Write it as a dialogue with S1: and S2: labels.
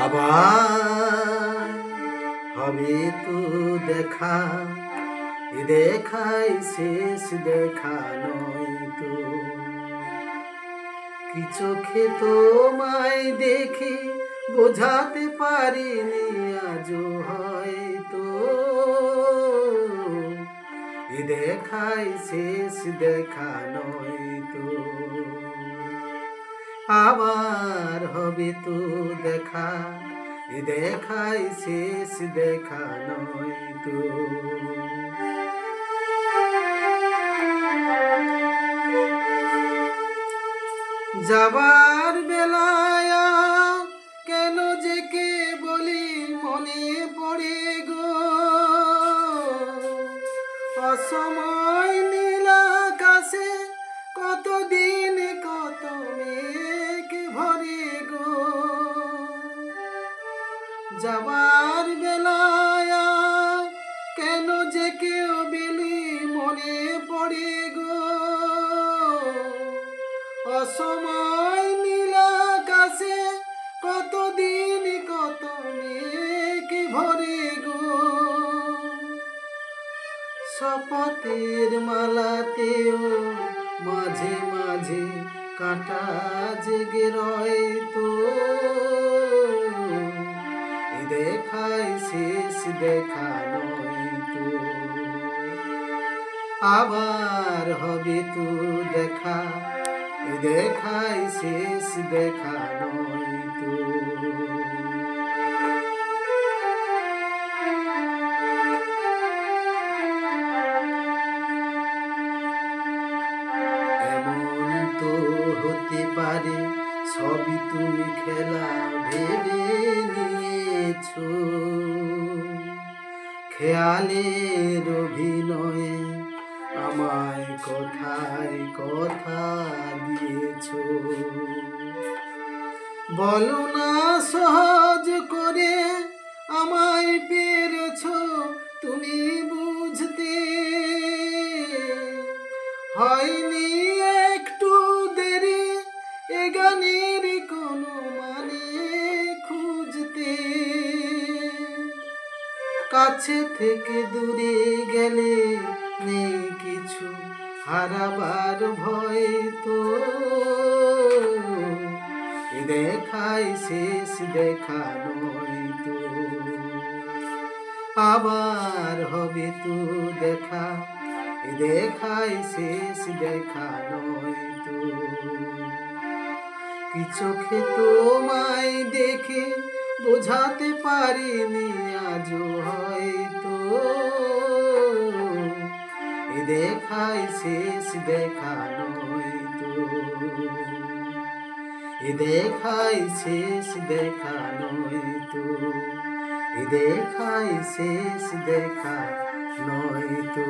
S1: আবার হবে তো দেখা, এ দেখাই শেষ দেখা নয় তো। কি চোখে তোমায় দেখে বোঝাতে পারিনি আজও হয়তো, এ দেখাই শেষ দেখা নয় তো। আবার হবে তো দেখা, এ দেখাই শেষ দেখা নয় তো। যাবার বেলায় কেন যে কে বলি মনে পড়ে গো, অসময় নীল আকাশে কতদিন কত মেঘ ভরে গো। যাবার বেলায় কেন যে কেউ বলি মনে পড়ে গো, অসময় নীল আকাশে কতদিন কত মেঘ ভরে গো। শপথের মালাতেও মাঝে মাঝে কাঁটা জেগে রয় তো, এ দেখাই শেষ দেখা নয় তো। আবার হবে তো দেখা, এ দেখাই শেষ দেখা নয় তো। এমন তো হতে পারে সবই তুমি খেলা ভেবে নিয়েছো, খেয়ালের অভিনয়ে আমায় কথায় কথা দিয়েছো। বলো না সহজ করে আমায় পেরেছো তুমি বুঝতে, হয়নি একটু দেরি এ গানের কোনো মানে খুঁজতে। কাছে থেকে দূরে গেলে নেই কিছু হারাবার ভয় তো, এ দেখাই শেষ দেখা নয় তো। আবার হবে তো দেখা, এ দেখাই শেষ দেখা নয় তো। কি চোখে তোমায় দেখে বোঝাতে পারিনি আজও হয়তো, এ দেখাই শেষ দেখা নয় তো। এ দেখাই শেষ দেখা নয় তো, এ দেখাই শেষ দেখা নয় তো।